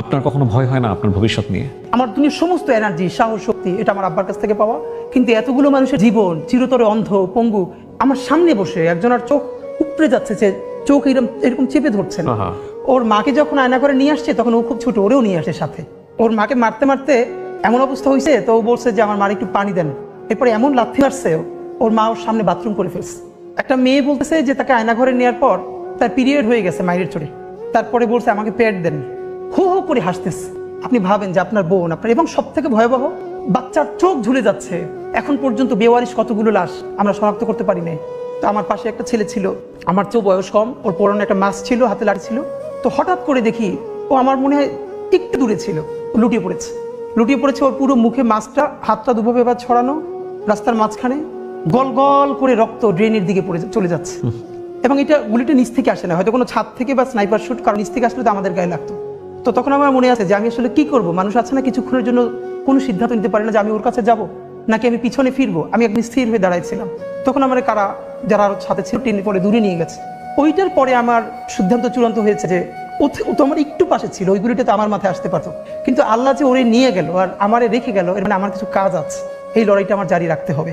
আপনার কখনো ভয় হয় না আপনার ভবিষ্যৎ নিয়ে? আমার দুনিয়ার সমস্ত এনার্জি, সাহস, শক্তি এটা আমার আব্বার কাছ থেকে পাওয়া। কিন্তু এতগুলো মানুষের জীবন চিরতরে অন্ধ, পঙ্গু, আমার সামনে বসে একজনের চোখ উপড়ে যাচ্ছে, যে চোখ এরকম চেপে ধরছেন। ওর মাকে যখন আয়না করে নিয়ে আসছে তখন ও খুব ছোট, ওরেও নিয়ে আসে সাথে। ওর মাকে মারতে মারতে এমন অবস্থা হয়েছে, তো ও বলছে যে আমার মার একটু পানি দেন। এরপরে এমন লাথি মারছে, ওর মা ওর সামনে বাথরুম করে ফেলছে। একটা মেয়ে বলতেছে যে তাকে আয়না ঘরে নেওয়ার পর তার পিরিয়ড হয়ে গেছে মায়ের চড়ে, তারপরে বলছে আমাকে প্যাড দেন। হো হো করে হাসতেছে। আপনি ভাবেন যে আপনার বোন, আপনার, এবং সব থেকে ভয়াবহ, বাচ্চার চোখ ঝুলে যাচ্ছে। এখন পর্যন্ত বেওয়ারিশ কতগুলো লাশ আমরা শনাক্ত করতে পারি নাই। তো আমার পাশে একটা ছেলে ছিল, আমার চেয়েও বয়স কম, ওর পরনে একটা মাস্ক ছিল, হাতে লাঠি ছিল। তো হঠাৎ করে দেখি ও আমার মনে হয় একটু দূরে ছিল, ও লুটিয়ে পড়েছে। ওর পুরো মুখে মাস্কটা, হাতটা দুভাবে এবার ছড়ানো, রাস্তার মাঝখানে গল গল করে রক্ত ড্রেনের দিকে চলে যাচ্ছে। এবং এটা গুলিটা নিচ থেকে আসে না, হয়তো কোনো ছাদ থেকে বা স্নাইপার শুট, কারণ নিচ থেকে আসলে তো আমাদের গায়ে লাগতো। তো তখন আমার মনে আছে যে আমি আসলে কি করব। মানুষ আছে না কিছুক্ষণের জন্য কোনো সিদ্ধান্ত নিতে পারে না যে আমি ওর কাছে যাব নাকি আমি পিছনে ফিরবো। আমি একদম স্থির হয়ে দাঁড়াইছিলাম। তখন আমার যারা সাথে ছিল টেনে পরে দূরে নিয়ে গেছে। ওইটার পরে আমার সিদ্ধান্ত চূড়ান্ত হয়েছে যে ও তো আমার একটু পাশে ছিল, ওই গুলিটা তো আমার মাথায় আসতে পারতো। কিন্তু আল্লাহ যে ওরে নিয়ে গেল আর আমারে রেখে গেল, এর মানে আমার কিছু কাজ আছে, এই লড়াইটা আমার জারি রাখতে হবে।